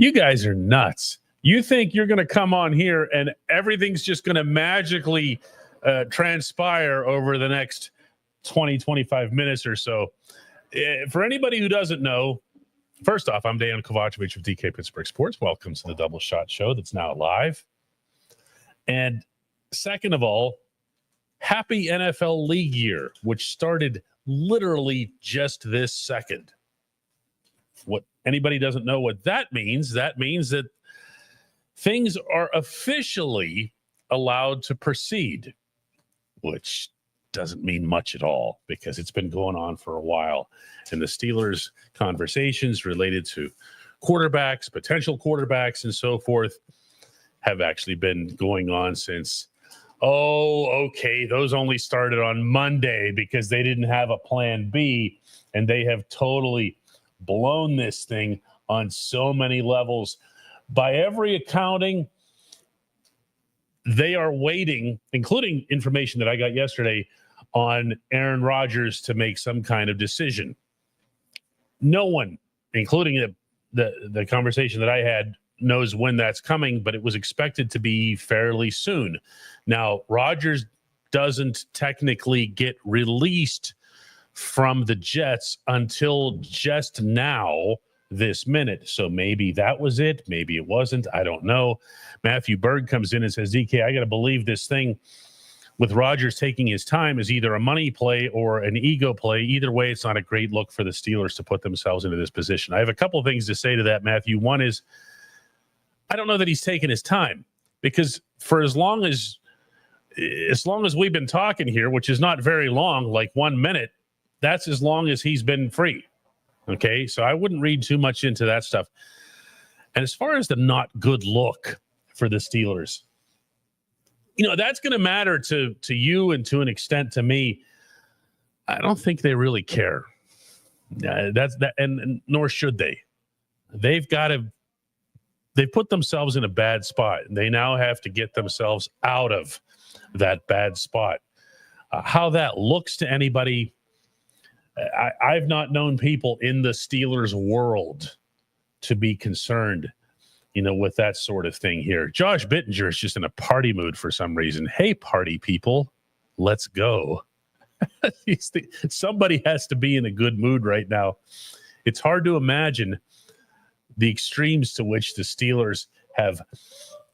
You guys are nuts. You think you're going to come on here and everything's just going to magically transpire over the next 20, 25 minutes or so. For anybody who doesn't know, first off, I'm Dejan Kovacevic of DK Pittsburgh Sports. Welcome to the Double Shot Show that's now live. And second of all, happy NFL League year, which started literally just this second. What anybody doesn't know what that means that things are officially allowed to proceed, which doesn't mean much at all because it's been going on for a while. And the Steelers conversations related to quarterbacks, potential quarterbacks, and so forth have actually been going on since, those only started on Monday because they didn't have a plan B, and they have totally blown this thing on so many levels. By every accounting, they are waiting, including information that I got yesterday, on Aaron Rodgers to make some kind of decision. No one, including the conversation that I had, knows when that's coming, but it was expected to be fairly soon. Now, Rodgers doesn't technically get released from the Jets until just now, this minute. So maybe that was it. Maybe it wasn't. I don't know. Matthew Berg comes in and says, DK, I got to believe this thing with Rodgers taking his time is either a money play or an ego play. Either way, it's not a great look for the Steelers to put themselves into this position. I have a couple of things to say to that, Matthew. One is, I don't know that he's taken his time, because for as long as we've been talking here, which is not very long, like 1 minute, that's as long as he's been free. Okay, so I wouldn't read too much into that stuff. And as far as the not good look for the Steelers, that's going to matter to you and to an extent to me. I don't think they really care. That's that, and nor should they. They've put themselves in a bad spot. They now have to get themselves out of that bad spot. How that looks to anybody, I've not known people in the Steelers world to be concerned, with that sort of thing here. Josh Bittinger is just in a party mood for some reason. Hey, party people, let's go. Somebody has to be in a good mood right now. It's hard to imagine the extremes to which the Steelers have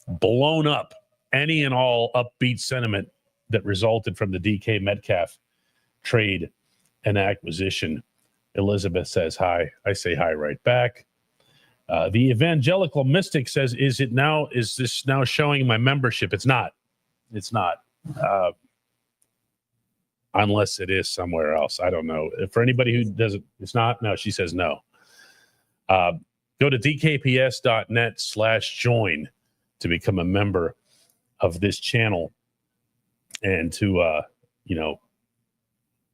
blown up any and all upbeat sentiment that resulted from the DK Metcalf trade and acquisition. Elizabeth says hi. I say hi right back. The Evangelical Mystic says, is this now showing my membership? It's not. Unless it is somewhere else. I don't know. For anybody who doesn't, it's not. No, she says no. Go to dkps.net/join to become a member of this channel and to,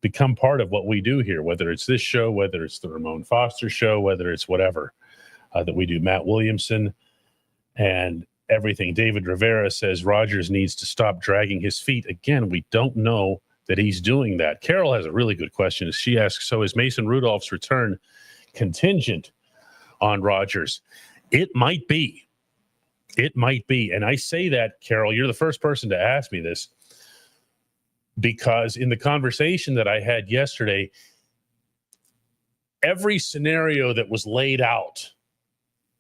become part of what we do here, whether it's this show, whether it's the Ramon Foster show, whether it's whatever that we do. Matt Williamson and everything. David Rivera says Rodgers needs to stop dragging his feet. Again, we don't know that he's doing that. Carol has a really good question. She asks, so is Mason Rudolph's return contingent on Rodgers? It might be. And I say that, Carol, you're the first person to ask me this, because in the conversation that I had yesterday, every scenario that was laid out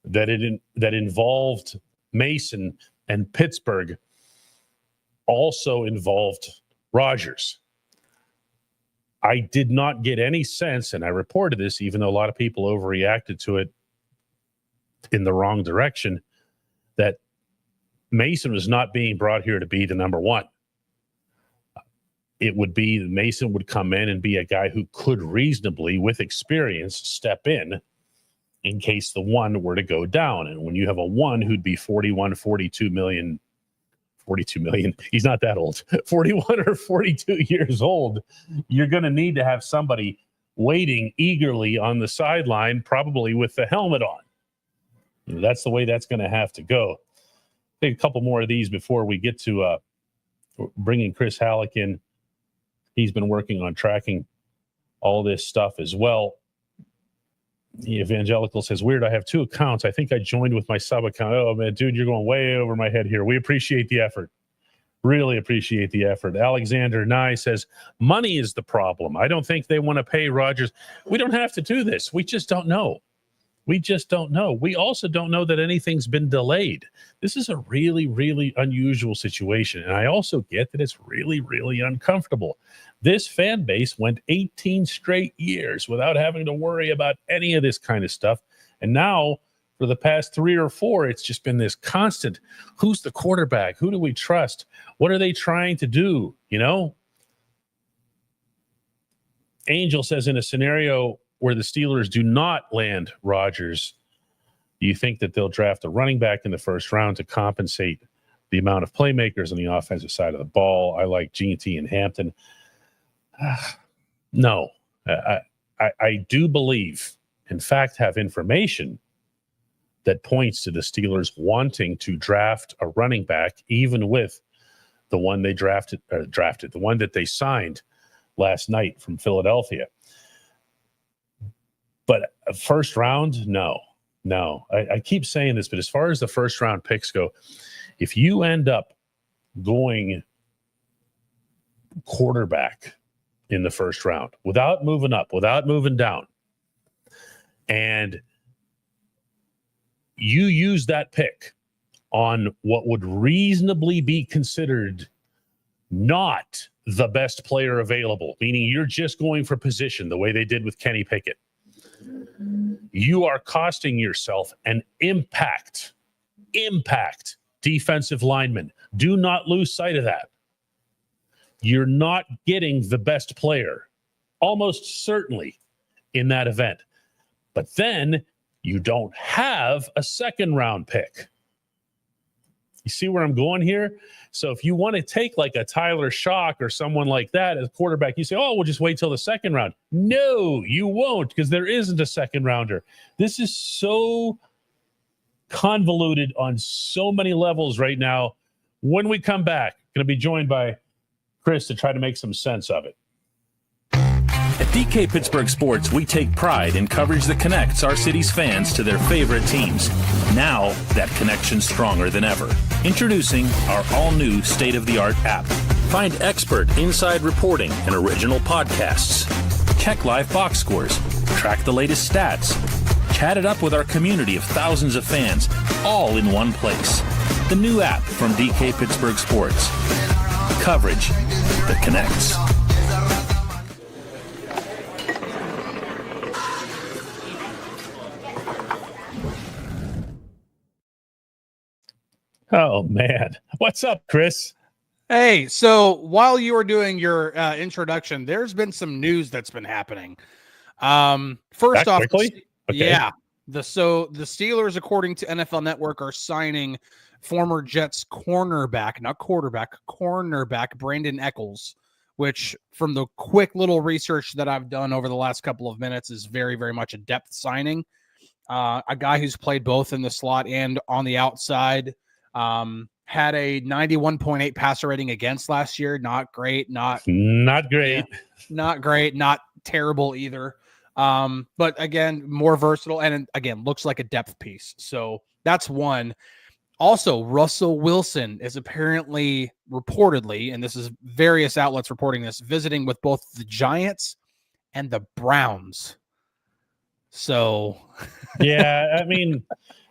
that involved Mason and Pittsburgh also involved Rodgers. I did not get any sense, and I reported this, even though a lot of people overreacted to it in the wrong direction, that Mason was not being brought here to be the number one. It would be Mason would come in and be a guy who could reasonably, with experience, step in case the one were to go down. And when you have a one who'd be 42 million, he's not that old, 41 or 42 years old, you're going to need to have somebody waiting eagerly on the sideline, probably with the helmet on. That's the way that's going to have to go. Take a couple more of these before we get to bringing Chris Halleck in. He's been working on tracking all this stuff as well. The Evangelical says, weird, I have 2 accounts. I think I joined with my sub account. Oh, man, dude, you're going way over my head here. We appreciate the effort. Really appreciate the effort. Alexander Nye says, money is the problem. I don't think they want to pay Rodgers. We don't have to do this. We just don't know. We just don't know. We also don't know that anything's been delayed. This is a really, really unusual situation. And I also get that it's really, really uncomfortable. This fan base went 18 straight years without having to worry about any of this kind of stuff. And now, for the past 3 or 4, it's just been this constant, who's the quarterback? Who do we trust? What are they trying to do? You know? Angel says, in a scenario where the Steelers do not land Rodgers, do you think that they'll draft a running back in the first round to compensate the amount of playmakers on the offensive side of the ball? I like G&T and Hampton. No. I do believe, in fact, have information that points to the Steelers wanting to draft a running back, even with the one they drafted, the one that they signed last night from Philadelphia. But a first round, no. I keep saying this, but as far as the first round picks go, if you end up going quarterback in the first round without moving up, without moving down, and you use that pick on what would reasonably be considered not the best player available, meaning you're just going for position the way they did with Kenny Pickett, you are costing yourself an impact defensive lineman. Do not lose sight of that. You're not getting the best player, almost certainly, in that event. But then you don't have a second round pick. You see where I'm going here? So if you want to take like a Tyler Shock or someone like that as a quarterback, you say, oh, we'll just wait till the second round. No, you won't, because there isn't a second rounder. This is so convoluted on so many levels right now. When we come back, going to be joined by Chris to try to make some sense of it. At DK Pittsburgh Sports, we take pride in coverage that connects our city's fans to their favorite teams. Now, that connection's stronger than ever. Introducing our all-new state-of-the-art app. Find expert inside reporting and original podcasts. Check live box scores. Track the latest stats. Chat it up with our community of thousands of fans, all in one place. The new app from DK Pittsburgh Sports. Coverage that connects. Oh, man. What's up, Chris? Hey, so while you were doing your introduction, there's been some news that's been happening. First off, quickly? Okay. Yeah. The Steelers, according to NFL Network, are signing former Jets cornerback, not quarterback, cornerback Brandon Echols, which from the quick little research that I've done over the last couple of minutes is very, very much a depth signing. A guy who's played both in the slot and on the outside. Had a 91.8 passer rating against last year. Not great. Not great. Yeah, not great. Not terrible either. But again, more versatile and again, looks like a depth piece. So that's one. Also, Russell Wilson is apparently reportedly, and this is various outlets reporting this, visiting with both the Giants and the Browns. So, yeah, I mean,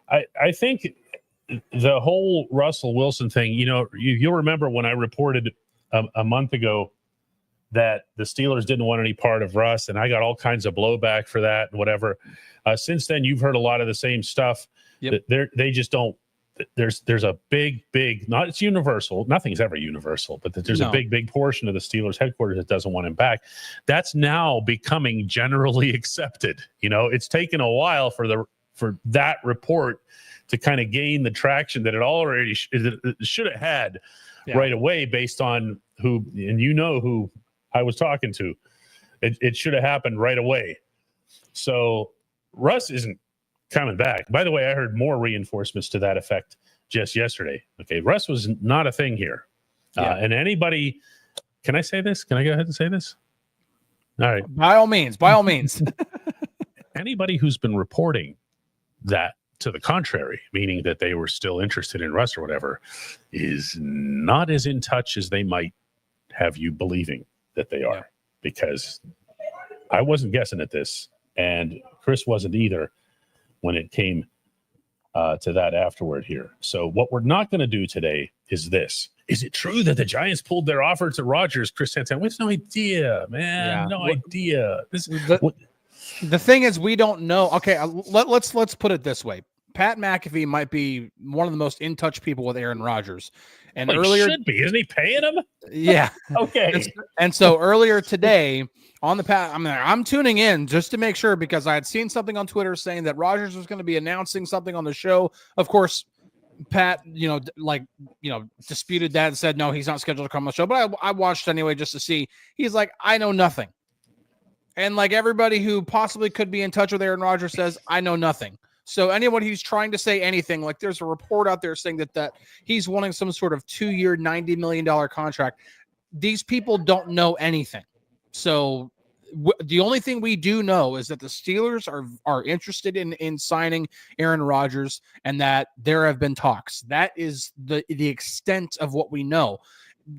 I think the whole Russell Wilson thing, you'll remember when I reported a month ago that the Steelers didn't want any part of Russ, and I got all kinds of blowback for that and whatever. Since then, you've heard a lot of the same stuff. Yep. They just don't. There's a big, not it's universal. Nothing's ever universsul, but there's a big portion of the Steelers headquarters that doesn't want him back. That's now becoming generally accepted. It's taken a while for that report to kind of gain the traction that it already should have had right away, based on who I was talking to. It should have happened right away. So Russ isn't coming back. By the way, I heard more reinforcements to that effect just yesterday. Okay, Russ was not a thing here. And anybody, can I say this? Can I go ahead and say this? All right. By all means. anybody who's been reporting that to the contrary, meaning that they were still interested in Russ or whatever, is not as in touch as they might have you believing that they are. Because I wasn't guessing at this, and Chris wasn't either when it came to that afterward here. So what we're not going to do today is this. Is it true that the Giants pulled their offer to Rodgers, Chris Santan? We have no idea, man. Yeah. No idea. The thing is, we don't know. Okay, let's put it this way. Pat McAfee might be one of the most in touch people with Aaron Rodgers, and earlier should be. Isn't he paying him? Yeah. Okay. And so earlier today on the Pat, I'm tuning in just to make sure, because I had seen something on Twitter saying that Rodgers was going to be announcing something on the show. Of course, Pat, disputed that and said, no, he's not scheduled to come on the show. But I watched anyway just to see. He's like, I know nothing. And like everybody who possibly could be in touch with Aaron Rodgers says, I know nothing. So anyone who's trying to say anything, like there's a report out there saying that he's wanting some sort of 2-year, $90 million contract. These people don't know anything. So the only thing we do know is that the Steelers are interested in signing Aaron Rodgers, and that there have been talks. That is the extent of what we know.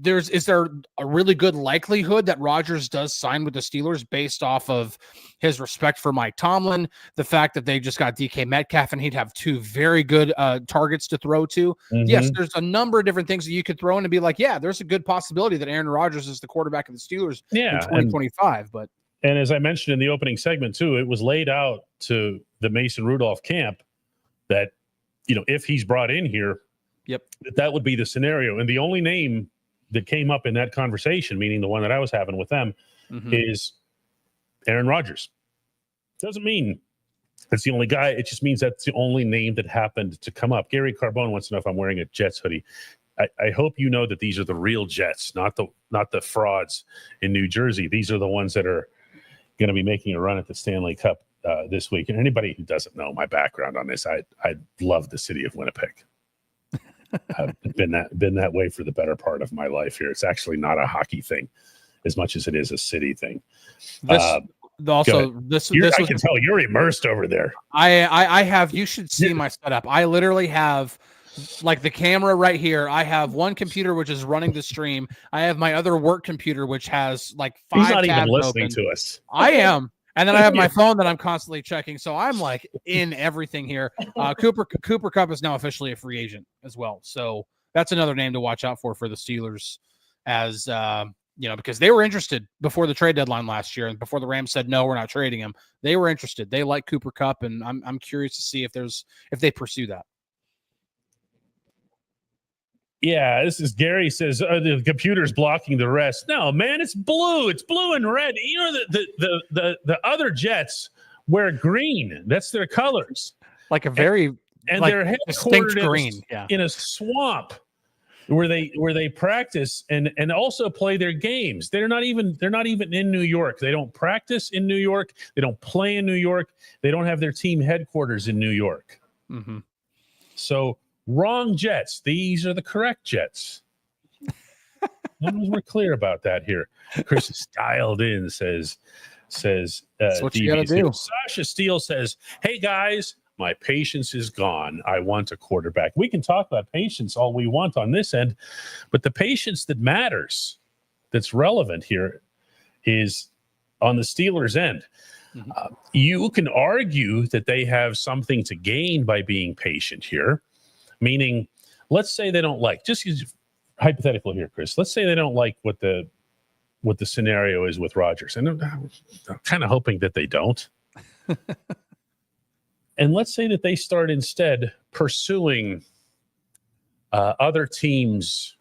Is there a really good likelihood that Rodgers does sign with the Steelers based off of his respect for Mike Tomlin, the fact that they just got DK Metcalf and he'd have two very good targets to throw to? Mm-hmm. Yes, there's a number of different things that you could throw in and be like, yeah, there's a good possibility that Aaron Rodgers is the quarterback of the Steelers in 2025. And as I mentioned in the opening segment too, it was laid out to the Mason Rudolph camp that, if he's brought in here, that would be the scenario. And the only name that came up in that conversation, meaning the one that I was having with them, is Aaron Rodgers. Doesn't mean that's the only guy. It just means that's the only name that happened to come up. Gary Carbone wants to know if I'm wearing a Jets hoodie. I hope you know that these are the real Jets, not the frauds in New Jersey. These are the ones that are going to be making a run at the Stanley Cup this week. And anybody who doesn't know my background on this, I love the city of Winnipeg. I've been that way for the better part of my life here. It's actually not a hockey thing as much as it is a city thing. I can tell you're immersed over there. I have, you should see my setup. I literally have like the camera right here. I have one computer which is running the stream. I have my other work computer which has like 5 tabs. He's not even listening to us. I am. And then I have my phone that I'm constantly checking. So I'm like in everything here. Cooper Kupp is now officially a free agent as well. So that's another name to watch out for the Steelers, as because they were interested before the trade deadline last year, and before the Rams said, no, we're not trading him. They were interested. They like Cooper Kupp, and I'm curious to see if they pursue that. Yeah, this is Gary says the computer's blocking the rest. No, man, it's blue. It's blue and red. The other Jets wear green. That's their colors. Like a very they're distinct green. In a swamp where they practice and also play their games. They're not even in New York. They don't practice in New York. They don't play in New York. They don't have their team headquarters in New York. Mm-hmm. So. Wrong Jets. These are the correct Jets. We're clear about that here. Chris is dialed in, says that's what you gotta do. Sasha Steele says, hey guys, my patience is gone. I want a quarterback. We can talk about patience all we want on this end, but the patience that matters, that's relevant here, is on the Steelers' end. Mm-hmm. You can argue that they have something to gain by being patient here. Meaning, let's say they don't like, just use hypothetical here, Chris. Let's say they don't like what the scenario is with Rodgers. And I'm kind of hoping that they don't. And let's say that they start instead pursuing other teams'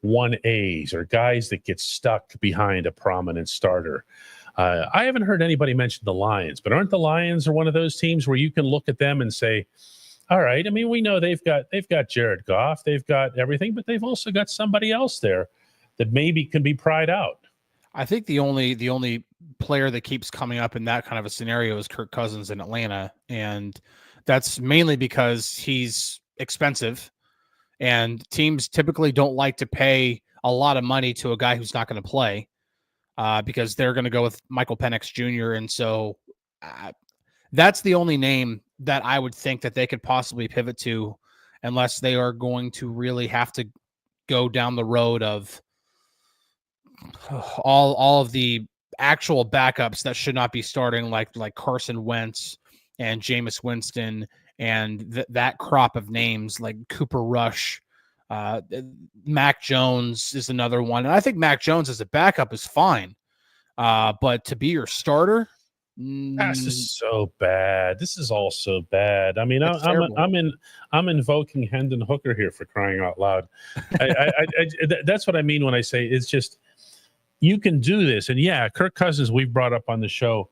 1As or guys that get stuck behind a prominent starter. I haven't heard anybody mention the Lions, but aren't the Lions one of those teams where you can look at them and say, all right, I mean, we know they've got Jared Goff, they've got everything, but they've also got somebody else there that maybe can be pried out. I think the only player that keeps coming up in that kind of a scenario is Kirk Cousins in Atlanta, and that's mainly because he's expensive, and teams typically don't like to pay a lot of money to a guy who's not going to play because they're going to go with Michael Penix Jr., and so That's the only name that I would think that they could possibly pivot to, unless they are going to really have to go down the road of all of the actual backups that should not be starting, like Carson Wentz and Jameis Winston and that crop of names like Cooper Rush. Mac Jones is another one. And I think Mac Jones as a backup is fine. But to be your starter, this is so bad. This is all so bad. I mean, I'm invoking Hendon Hooker here, for crying out loud. That's what I mean when I say it's just, you can do this. And yeah, Kirk Cousins, we've brought up on the show,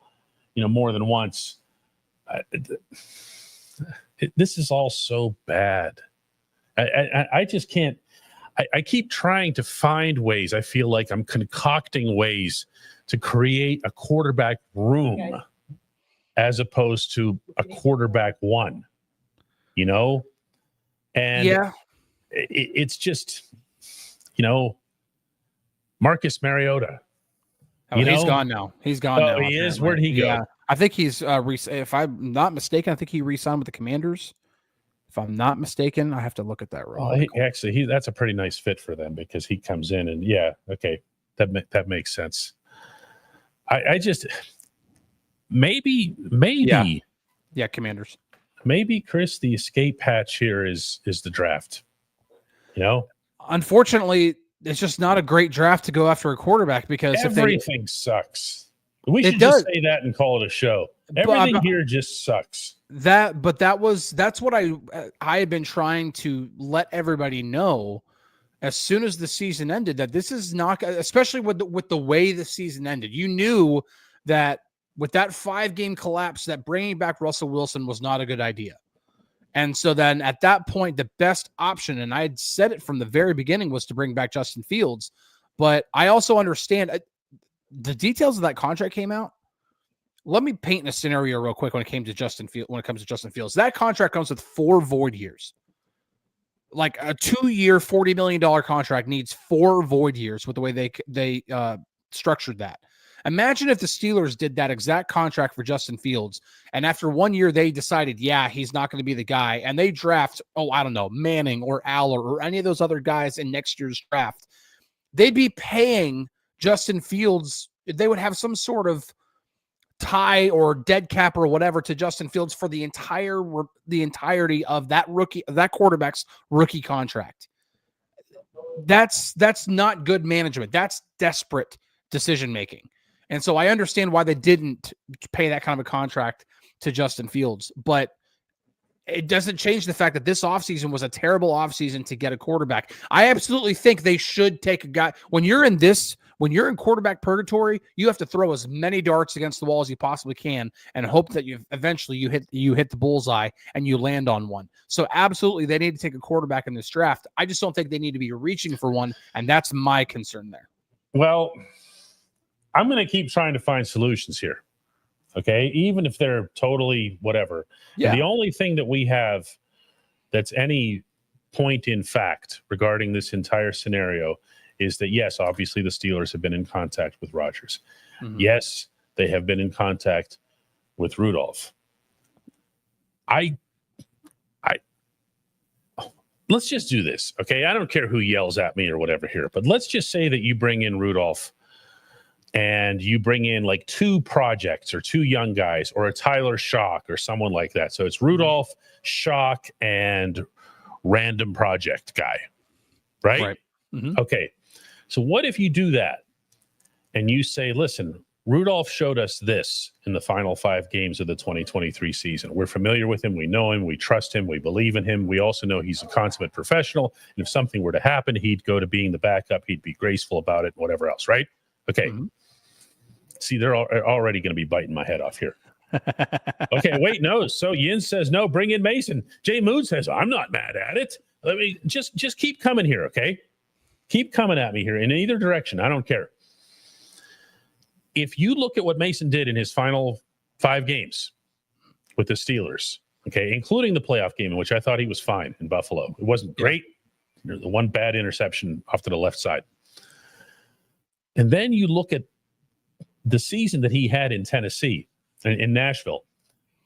more than once. This is all so bad. I just can't. I keep trying to find ways. I feel like I'm concocting ways to create a quarterback room as opposed to a quarterback one, and it's just, Marcus Mariota. He's gone now. He's gone now. He is. Where'd he go? Yeah, I think he's, if I'm not mistaken, I think he re-signed with the Commanders. If I'm not mistaken, I have to look at that real quick. That's a pretty nice fit for them, because he comes in and that makes sense. I just maybe Commanders. Maybe, Chris, the escape hatch here is the draft. Unfortunately, it's just not a great draft to go after a quarterback, because everything sucks. We should just say that and call it a show. Everything here just sucks. That's what I had been trying to let everybody know as soon as the season ended, that this is not, especially with the way the season ended. You knew that with that 5-game collapse, that bringing back Russell Wilson was not a good idea. And so then at that point, the best option, and I had said it from the very beginning, was to bring back Justin Fields. But I also understand the details of that contract came out. Let me paint a scenario real quick when it comes to Justin Fields. That contract comes with 4 void years. Like a 2-year, $40 million contract needs 4 void years with the way they structured that. Imagine if the Steelers did that exact contract for Justin Fields, and after 1 year they decided, he's not going to be the guy, and they draft, Manning or Aller or any of those other guys in next year's draft. They'd be paying Justin Fields. They would have some sort of tie or dead cap or whatever to Justin Fields for the entirety of that quarterback's rookie contract. That's not good management. That's desperate decision making. And so I understand why they didn't pay that kind of a contract to Justin Fields, but it doesn't change the fact that this offseason was a terrible offseason to get a quarterback. I absolutely think they should take a guy. When you're in quarterback purgatory, you have to throw as many darts against the wall as you possibly can and hope that you hit the bullseye and you land on one. So absolutely, they need to take a quarterback in this draft. I just don't think they need to be reaching for one, and that's my concern there. Well, I'm going to keep trying to find solutions here. Okay, even if they're totally whatever. Yeah. And the only thing that we have that's any point in fact regarding this entire scenario is that, yes, obviously the Steelers have been in contact with Rodgers. Mm-hmm. Yes, they have been in contact with Rudolph. Let's just do this, okay? I don't care who yells at me or whatever here, but let's just say that you bring in Rudolph and you bring in like 2 projects or 2 young guys or a Tyler Shock or someone like that. So it's Rudolph, Shock, and random project guy, right? Mm-hmm. Okay. So what if you do that and you say, listen, Rudolph showed us this in the final 5 games of the 2023 season. We're familiar with him. We know him. We trust him. We believe in him. We also know he's a consummate professional. And if something were to happen, he'd go to being the backup. He'd be graceful about it, whatever else, right? Okay. Mm-hmm. See, they're already going to be biting my head off here. Okay, wait, no. So Yin says, no, bring in Mason. Jay Moon says, I'm not mad at it. Let me just keep coming here, okay? Keep coming at me here in either direction. I don't care. If you look at what Mason did in his final 5 games with the Steelers, okay, including the playoff game in which I thought he was fine in Buffalo. It wasn't great. There's the one bad interception off to the left side. And then you look at the season that he had in Tennessee, in Nashville,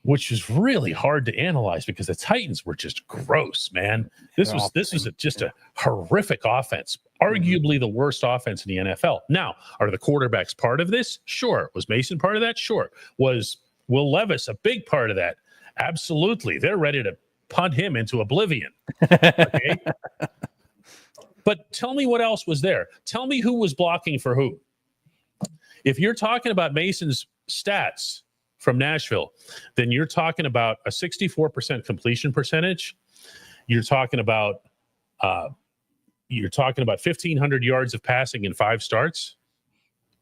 which is really hard to analyze because the Titans were just gross, man. This was just a horrific offense, arguably the worst offense in the NFL. Now, are the quarterbacks part of this? Sure. Was Mason part of that? Sure. Was Will Levis a big part of that? Absolutely. They're ready to punt him into oblivion. Okay. But tell me what else was there. Tell me who was blocking for who. If you're talking about Mason's stats from Nashville, then you're talking about a 64% completion percentage. You're talking about 1,500 yards of passing in 5 starts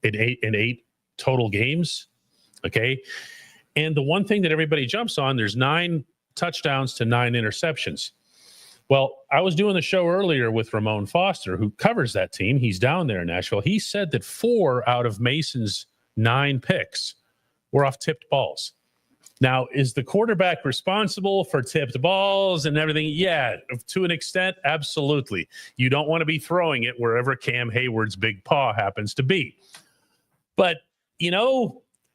in eight total games. Okay. And the one thing that everybody jumps on, there's 9 touchdowns to 9 interceptions. Well, I was doing the show earlier with Ramon Foster, who covers that team. He's down there in Nashville. He said that 4 out of Mason's 9 picks were off tipped balls. Now, is the quarterback responsible for tipped balls and everything? Yeah, to an extent, absolutely. You don't want to be throwing it wherever Cam Hayward's big paw happens to be. But,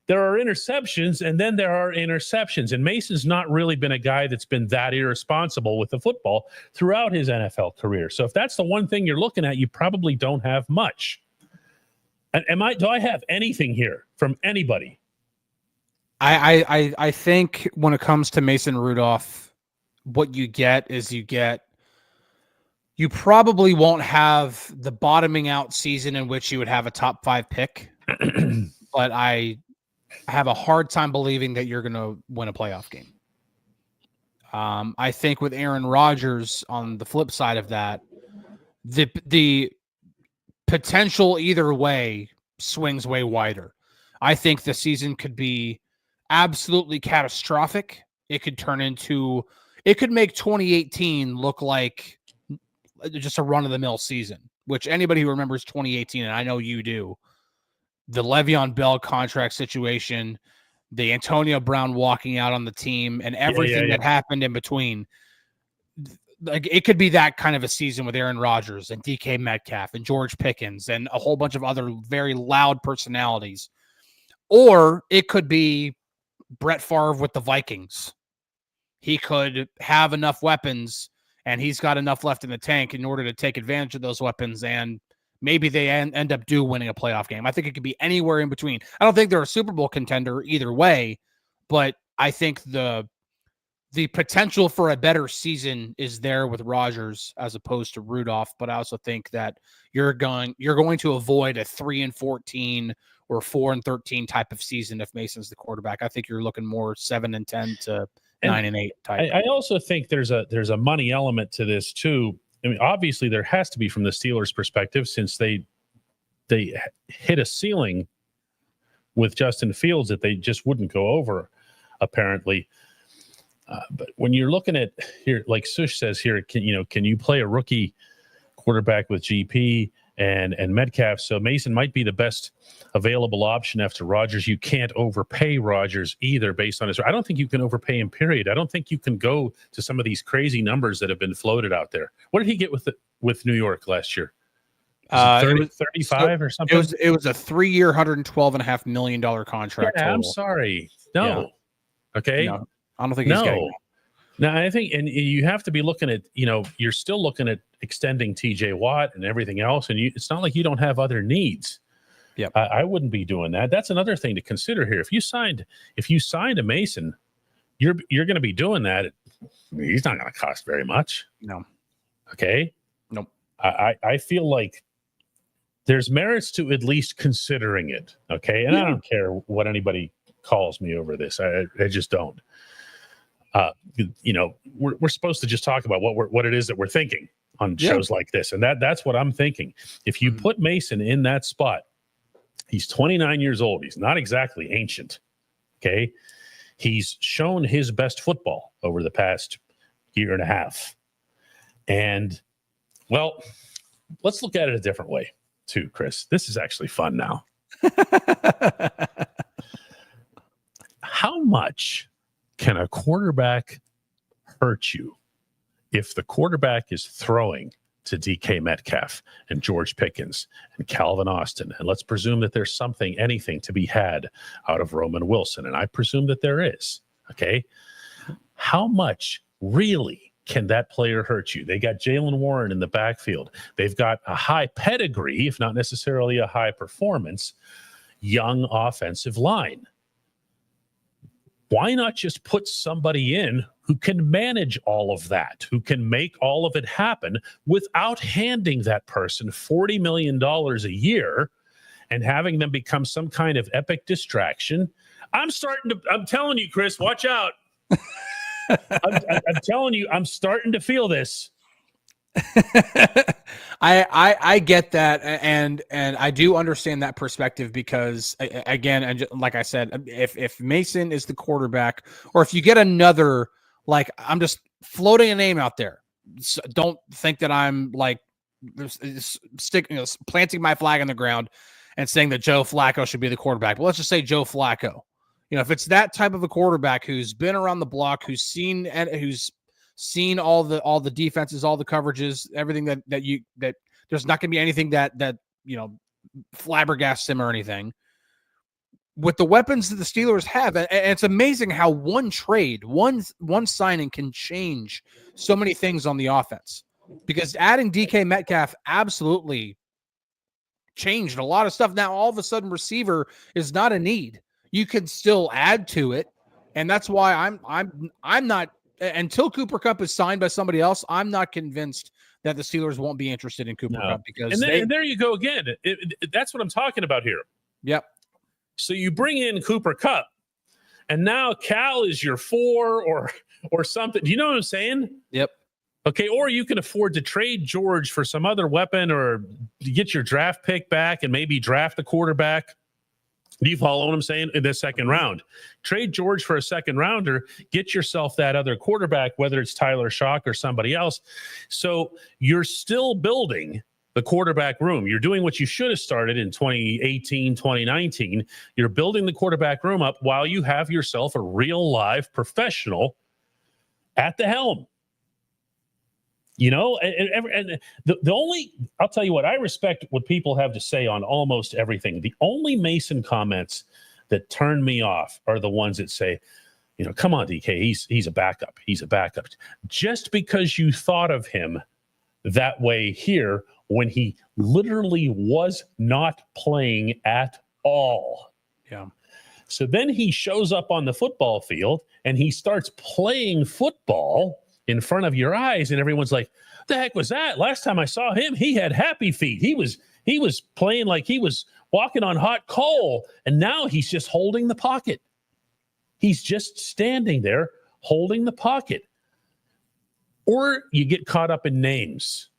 there are interceptions, and then there are interceptions. And Mason's not really been a guy that's been that irresponsible with the football throughout his NFL career. So if that's the one thing you're looking at, you probably don't have much. And do I have anything here from anybody? I think when it comes to Mason Rudolph, what you get is you probably won't have the bottoming out season in which you would have a top 5 pick, but I have a hard time believing that you're going to win a playoff game. I think with Aaron Rodgers on the flip side of that, the potential either way swings way wider. I think the season could be absolutely catastrophic. It could make 2018 look like just a run-of-the-mill season, which anybody who remembers 2018, and I know you do, the Le'Veon Bell contract situation, the Antonio Brown walking out on the team, and everything that happened in between. Like, it could be that kind of a season with Aaron Rodgers and DK Metcalf and George Pickens and a whole bunch of other very loud personalities. Or it could be Brett Favre with the Vikings. He could have enough weapons, and he's got enough left in the tank in order to take advantage of those weapons, and maybe they end up winning a playoff game. I think it could be anywhere in between. I don't think they're a Super Bowl contender either way, but I think the potential for a better season is there with Rodgers as opposed to Rudolph. But I also think that you're going to avoid a 3-14 or 4-13 type of season if Mason's the quarterback. I think you're looking more 7-10 to 9-8 type. I also think there's a money element to this too. I mean, obviously there has to be from the Steelers' perspective, since they hit a ceiling with Justin Fields that they just wouldn't go over, apparently. But when you're looking at here, like Sush says here, can you play a rookie quarterback with GP and Metcalf? So Mason might be the best available option after Rodgers. You can't overpay Rodgers either based on his. I don't think you can overpay him, period. I don't think you can go to some of these crazy numbers that have been floated out there. What did he get with New York last year? 35 or something? It was a 3-year, $112.5 million contract. Yeah, total. I'm sorry. No. Yeah. Okay. No, I don't think he's getting that. Now, I think, and you have to be looking at, you're still looking at extending TJ Watt and everything else. And it's not like you don't have other needs. Yeah, I wouldn't be doing that. That's another thing to consider here. If you signed a Mason, you're going to be doing that. He's not going to cost very much. No. Okay. Nope. I feel like there's merits to at least considering it. Okay. And I don't care what anybody calls me over this. I just don't. We're supposed to just talk about what it is that we're thinking on shows like this. And that's what I'm thinking. If you put Mason in that spot, he's 29 years old. He's not exactly ancient. Okay. He's shown his best football over the past year and a half. And, well, let's look at it a different way too, Chris. This is actually fun now. How much can a quarterback hurt you if the quarterback is throwing to DK Metcalf and George Pickens and Calvin Austin? And let's presume that there's anything to be had out of Roman Wilson. And I presume that there is. Okay. How much really can that player hurt you? They got Jaylen Warren in the backfield. They've got a high pedigree, if not necessarily a high performance, young offensive line. Why not just put somebody in who can manage all of that, who can make all of it happen without handing that person $40 million a year and having them become some kind of epic distraction? I'm telling you, Chris, watch out. I'm telling you, I'm starting to feel this. I get that, and I do understand that perspective because, again, and like I said, if Mason is the quarterback, or if you get another, like, I'm just floating a name out there. So don't think that I'm like planting my flag in the ground and saying that Joe Flacco should be the quarterback. But let's just say Joe Flacco. If it's that type of a quarterback who's been around the block, who's seen all the defenses, all the coverages, everything that there's not going to be anything that flabbergasts him or anything. With the weapons that the Steelers have, and it's amazing how one trade, one signing can change so many things on the offense. Because adding DK Metcalf absolutely changed a lot of stuff. Now all of a sudden, receiver is not a need. You can still add to it, and that's why I'm not, until Cooper Kupp is signed by somebody else, I'm not convinced that the Steelers won't be interested in Cooper Kupp because and there you go again. That's what I'm talking about here. Yep. So you bring in Cooper Kupp, and now Cal is your 4 or something. Do you know what I'm saying? Yep. Okay, or you can afford to trade George for some other weapon, or get your draft pick back and maybe draft a quarterback. Do you follow what I'm saying? In the second round, trade George for a second rounder, get yourself that other quarterback, whether it's Tyler Shock or somebody else. So you're still building the quarterback room. You're doing what you should have started in 2018, 2019. You're building the quarterback room up while you have yourself a real live professional at the helm. And the only, I'll tell you what, I respect what people have to say on almost everything. The only Mason comments that turn me off are the ones that say, come on, DK, he's a backup. He's a backup. Just because you thought of him that way here when he literally was not playing at all. Yeah. So then he shows up on the football field and he starts playing football in front of your eyes, and everyone's like, the heck was that? Last time I saw him, he had happy feet. He was playing like he was walking on hot coal, and now he's just holding the pocket. He's just standing there holding the pocket. Or you get caught up in names.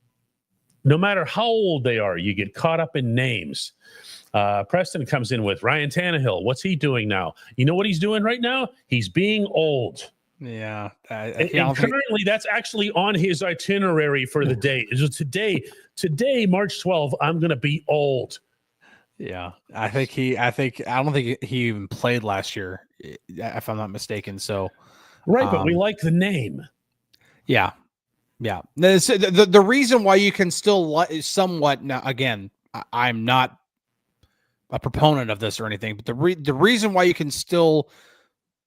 No matter how old they are, you get caught up in names. Preston comes in with Ryan Tannehill. What's he doing now? You know what he's doing right now? He's being old. Yeah. And currently, that's actually on his itinerary for the day. So today, March 12th, I'm going to be old. Yeah. I don't think he even played last year, if I'm not mistaken. So, right. But we like the name. Yeah. Yeah. The reason why you can still somewhat, now, again, I'm not a proponent of this or anything, but the reason why you can still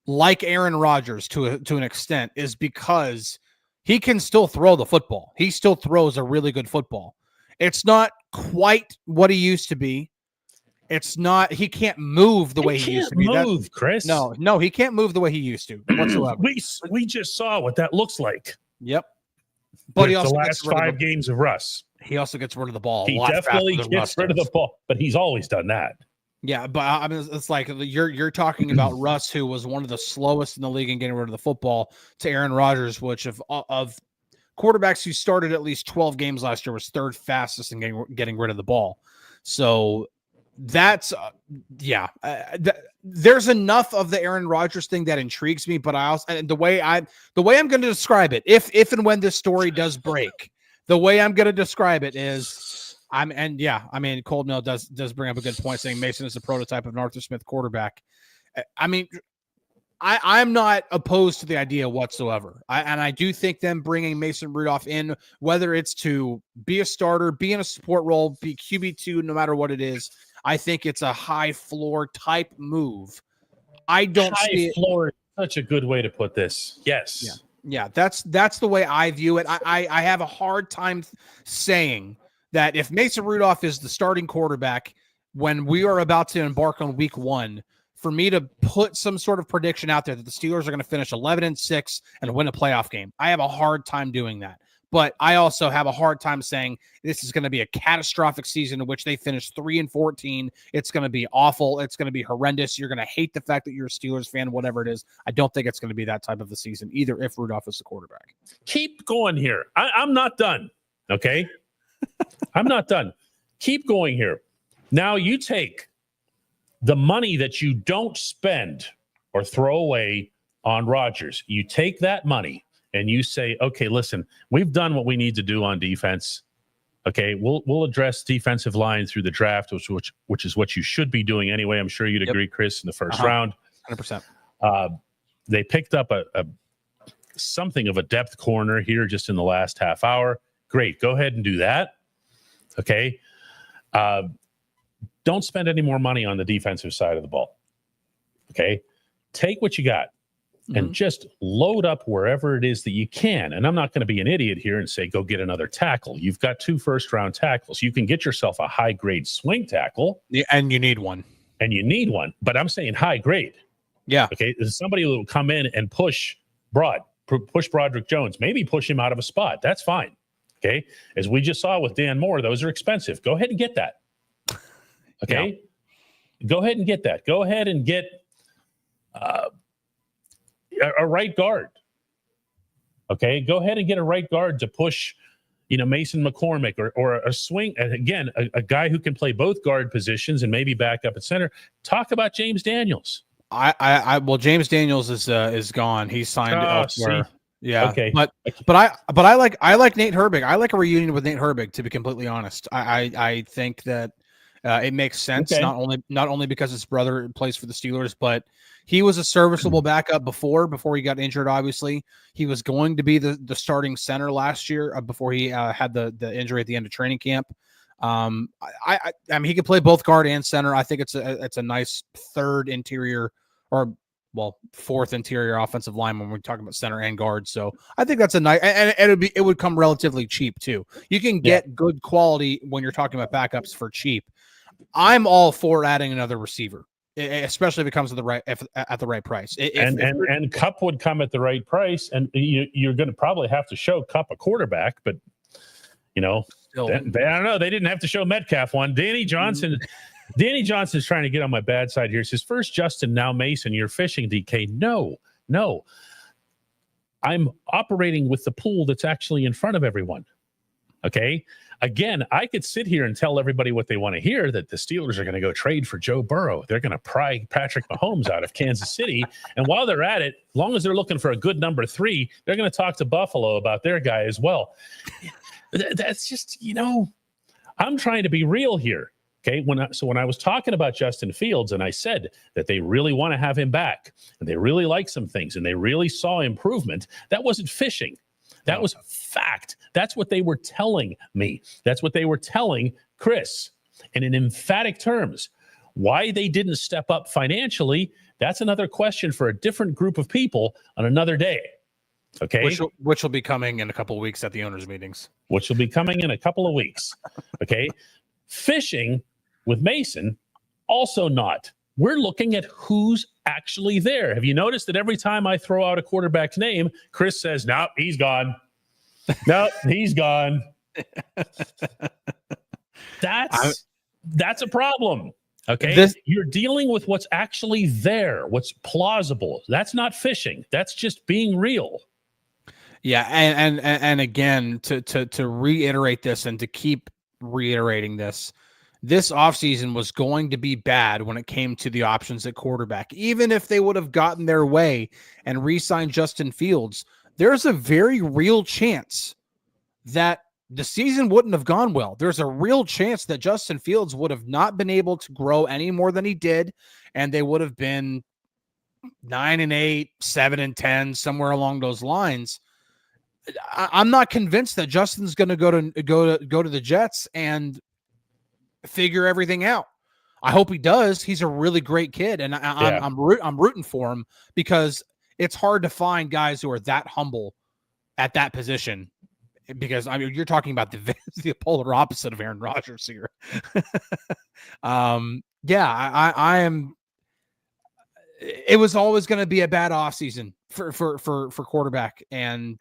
like Aaron Rodgers to an extent is because he can still throw the football. He still throws a really good football. It's not quite what he used to be. It's not, he can't move the way he used to be. Chris. No, he can't move the way he used to whatsoever. We just saw what that looks like. Yep. But he also the last 5 games of Russ. He also gets rid of the ball. He definitely gets rid of the ball, but he's always done that. Yeah, but I mean, it's like you're talking about Russ, who was one of the slowest in the league in getting rid of the football, to Aaron Rodgers, which of quarterbacks who started at least 12 games last year was third fastest in getting rid of the ball. So that's there's enough of the Aaron Rodgers thing that intrigues me, but I also, and the way I'm going to describe it, if and when this story does break, the way I'm going to describe it is. Cold Mill does bring up a good point, saying Mason is the prototype of an Arthur Smith quarterback. I mean, I'm not opposed to the idea whatsoever. I do think them bringing Mason Rudolph in, whether it's to be a starter, be in a support role, be QB2, no matter what it is, I think it's a high floor type move. I don't see high floor Such a good way to put this. Yes. Yeah, that's the way I view it. I have a hard time saying that if Mason Rudolph is the starting quarterback when we are about to embark on week 1, for me to put some sort of prediction out there that the Steelers are going to finish 11-6 and win a playoff game, I have a hard time doing that. But I also have a hard time saying this is going to be a catastrophic season in which they finish 3-14. It's going to be awful. It's going to be horrendous. You're going to hate the fact that you're a Steelers fan, whatever it is. I don't think it's going to be that type of a season either if Rudolph is the quarterback. Keep going here. I'm not done. Okay. I'm not done. Keep going here. Now you take the money that you don't spend or throw away on Rodgers. You take that money and you say, okay, listen, we've done what we need to do on defense. Okay, we'll address defensive line through the draft, which is what you should be doing anyway. I'm sure you'd agree, Chris, in the first round. 100%. They picked up a something of a depth corner here just in the last half hour. Great, go ahead and do that. Okay. Don't spend any more money on the defensive side of the ball. Okay. Take what you got and just load up wherever it is that you can. And I'm not going to be an idiot here and say, go get another tackle. You've got 2 first-round tackles. You can get yourself a high-grade swing tackle. Yeah, and you need one. But I'm saying high grade. Yeah. Okay. There's somebody who will come in and push Broderick Jones, maybe push him out of a spot. That's fine. Okay. As we just saw with Dan Moore, those are expensive. Go ahead and get that. Okay. Yeah. Go ahead and get that. Go ahead and get a right guard. Okay. Go ahead and get a right guard to push, Mason McCormick or a swing. And again, a guy who can play both guard positions and maybe back up at center. Talk about James Daniels. Well, James Daniels is gone. He's signed elsewhere. See? Yeah. Okay. But I like Nate Herbig. I like a reunion with Nate Herbig, to be completely honest. I think that it makes sense, not only because his brother plays for the Steelers, but he was a serviceable backup before he got injured. Obviously, he was going to be the starting center last year before he had the injury at the end of training camp. I mean, he could play both guard and center. I think it's a nice fourth interior offensive line when we're talking about center and guard. So I think that's a nice, and it would come relatively cheap too. You can get good quality when you're talking about backups for cheap. I'm all for adding another receiver, especially if it comes at the right price. And Kupp would come at the right price, and you're going to probably have to show Kupp a quarterback, but I don't know. They didn't have to show Metcalf one. Danny Johnson's trying to get on my bad side here. He says, first Justin, now Mason, you're fishing, DK. No. I'm operating with the pool that's actually in front of everyone. Okay. Again, I could sit here and tell everybody what they want to hear, that the Steelers are going to go trade for Joe Burrow. They're going to pry Patrick Mahomes out of Kansas City. And while they're at it, as long as they're looking for a good number 3, they're going to talk to Buffalo about their guy as well. That's just, I'm trying to be real here. Okay. When I was talking about Justin Fields and I said that they really want to have him back and they really like some things and they really saw improvement, that wasn't fishing. That was fact. That's what they were telling me. That's what they were telling Chris. And in emphatic terms, why they didn't step up financially, that's another question for a different group of people on another day. Okay. Which will be coming in a couple of weeks at the owners' meetings. Okay. Fishing with Mason, also not. We're looking at who's actually there. Have you noticed that every time I throw out a quarterback's name, Chris says, nope, he's gone. Nope, he's gone. That's a problem. Okay. You're dealing with what's actually there, what's plausible. That's not fishing. That's just being real. Yeah, and again, to reiterate this and to keep reiterating this offseason was going to be bad when it came to the options at quarterback. Even if they would have gotten their way and re-signed Justin Fields, there's a very real chance that the season wouldn't have gone well. There's a real chance that Justin Fields would have not been able to grow any more than he did, and they would have been 9-8, 7-10, somewhere along those lines. I'm not convinced that Justin's going to go to the Jets and figure everything out. I hope he does. He's a really great kid, and I'm rooting for him, because it's hard to find guys who are that humble at that position, because I mean, you're talking about the polar opposite of Aaron Rodgers here. I am. It was always going to be a bad offseason for quarterback, and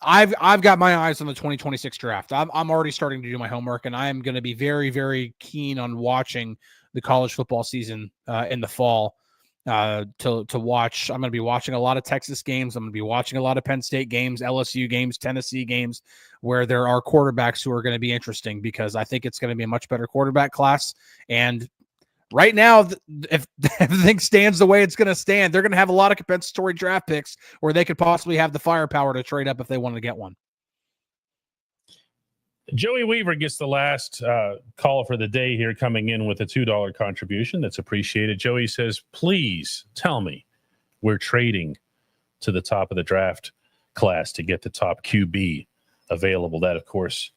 I've got my eyes on the 2026 draft. I'm already starting to do my homework, and I am going to be very, very keen on watching the college football season in the fall. To watch. I'm going to be watching a lot of Texas games. I'm going to be watching a lot of Penn State games, LSU games, Tennessee games, where there are quarterbacks who are going to be interesting, because I think it's going to be a much better quarterback class. And right now, if everything stands the way it's going to stand, they're going to have a lot of compensatory draft picks where they could possibly have the firepower to trade up if they wanted to get one. Joey Weaver gets the last call for the day here, coming in with a $2 contribution. That's appreciated. Joey says, please tell me we're trading to the top of the draft class to get the top QB available. That, of course,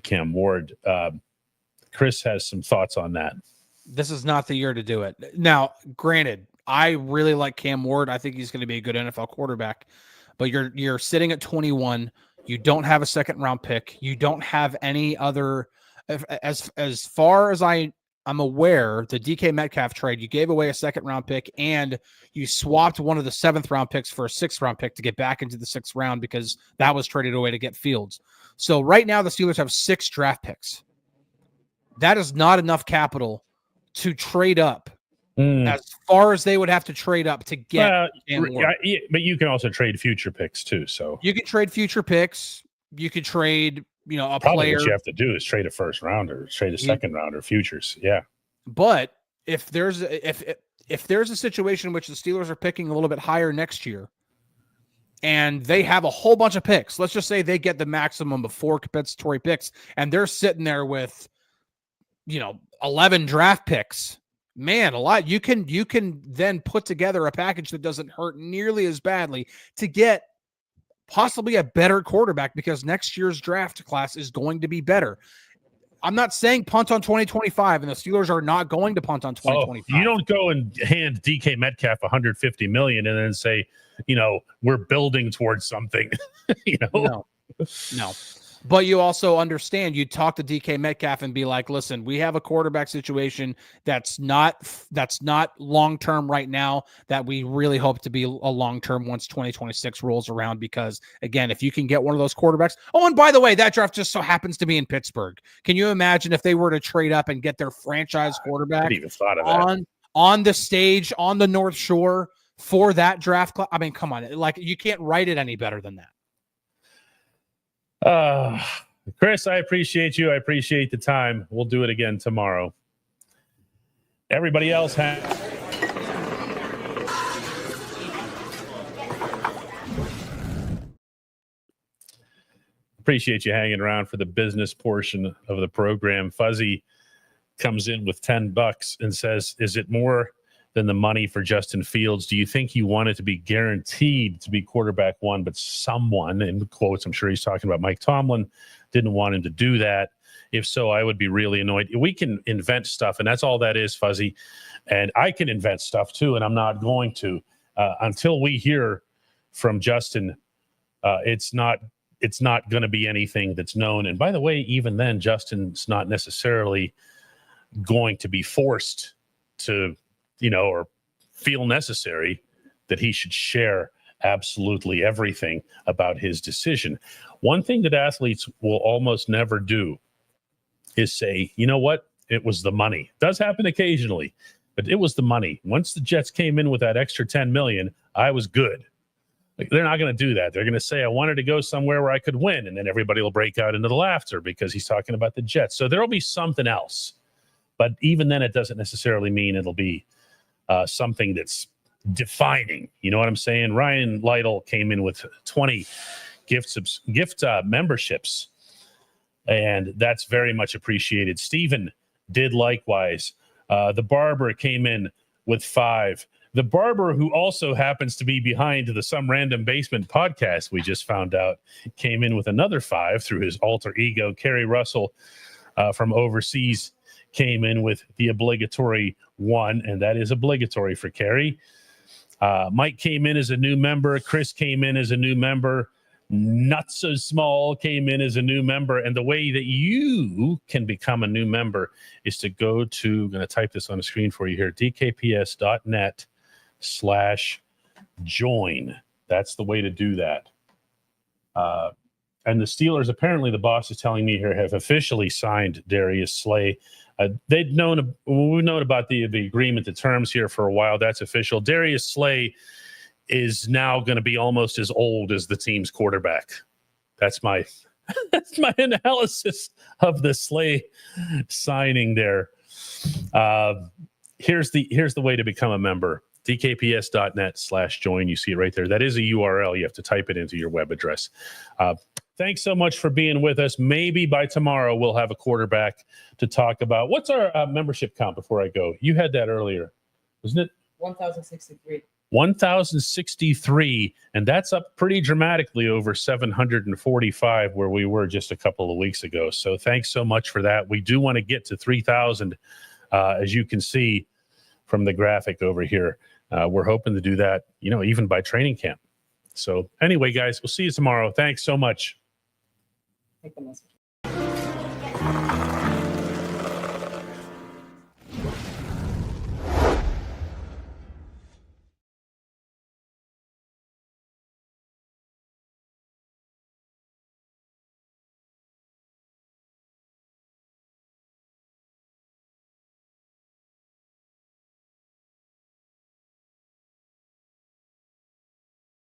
Cam Ward. Chris has some thoughts on that. This is not the year to do it. Now, granted, I really like Cam Ward. I think he's going to be a good NFL quarterback, but you're sitting at 21. You don't have a second round pick. You don't have any other, as far as I'm aware, the DK Metcalf trade, you gave away a second round pick and you swapped one of the 7th round picks for a 6th round pick to get back into the 6th round, because that was traded away to get Fields. So right now the Steelers have 6 draft picks. That is not enough capital to trade up as far as they would have to trade up to get. But you can also trade future picks too. So you can trade future picks. You could trade, a probably player. What you have to do is trade a first rounder, trade a second rounder, futures. Yeah. But if there's a situation in which the Steelers are picking a little bit higher next year, and they have a whole bunch of picks, let's just say they get the maximum of 4 compensatory picks, and they're sitting there with, 11 draft picks. Man, a lot. You can then put together a package that doesn't hurt nearly as badly to get possibly a better quarterback, because next year's draft class is going to be better. I'm not saying punt on 2025, and the Steelers are not going to punt on 2025. You don't go and hand DK Metcalf $150 million and then say, we're building towards something. No. But you also understand, you talk to DK Metcalf and be like, listen, we have a quarterback situation that's not long-term right now, that we really hope to be a long-term once 2026 rolls around. Because again, if you can get one of those quarterbacks. Oh, and by the way, that draft just so happens to be in Pittsburgh. Can you imagine if they were to trade up and get their franchise quarterback on the stage on the North Shore for that draft class? I mean, come on. Like, you can't write it any better than that. Chris, I appreciate you. I appreciate the time. We'll do it again tomorrow. Everybody else appreciate you hanging around for the business portion of the program. Fuzzy comes in with $10 and says, is it more than the money for Justin Fields? Do you think he wanted to be guaranteed to be quarterback 1, but someone, in quotes, I'm sure he's talking about Mike Tomlin, didn't want him to do that? If so, I would be really annoyed. We can invent stuff, and that's all that is, Fuzzy. And I can invent stuff too, and I'm not going to. Until we hear from Justin, it's not going to be anything that's known. And by the way, even then, Justin's not necessarily going to be forced to or feel necessary that he should share absolutely everything about his decision. One thing that athletes will almost never do is say, you know what, it was the money. It does happen occasionally, but it was the money. Once the Jets came in with that extra $10 million, I was good. Like, they're not going to do that. They're going to say, I wanted to go somewhere where I could win. And then everybody will break out into the laughter because he's talking about the Jets. So there'll be something else. But even then, it doesn't necessarily mean it'll be something that's defining. You know what I'm saying? Ryan Lytle came in with 20 gift memberships, and that's very much appreciated. Stephen did likewise. The barber came in with 5. The barber, who also happens to be behind the Some Random Basement podcast we just found out, came in with another 5 through his alter ego. Kerry Russell from overseas came in with the obligatory 1, and that is obligatory for Kerry. Mike came in as a new member. Chris came in as a new member. Not So Small came in as a new member. And the way that you can become a new member is to go to, I'm going to type this on the screen for you here, dkps.net/join. That's the way to do that. And the Steelers, apparently the boss is telling me here, have officially signed Darius Slay. We've known about the agreement, the terms here for a while. That's official. Darius Slay is now going to be almost as old as the team's quarterback. That's my analysis of the Slay signing there. Here's the way to become a member. dkps.net/join. You see it right there. That is a URL. You have to type it into your web address. Thanks so much for being with us. Maybe by tomorrow we'll have a quarterback to talk about. What's our membership count before I go? You had that earlier, wasn't it? 1,063. 1,063, and that's up pretty dramatically over 745 where we were just a couple of weeks ago. So thanks so much for that. We do want to get to 3,000, as you can see from the graphic over here. We're hoping to do that, even by training camp. So anyway, guys, we'll see you tomorrow. Thanks so much. Take the message.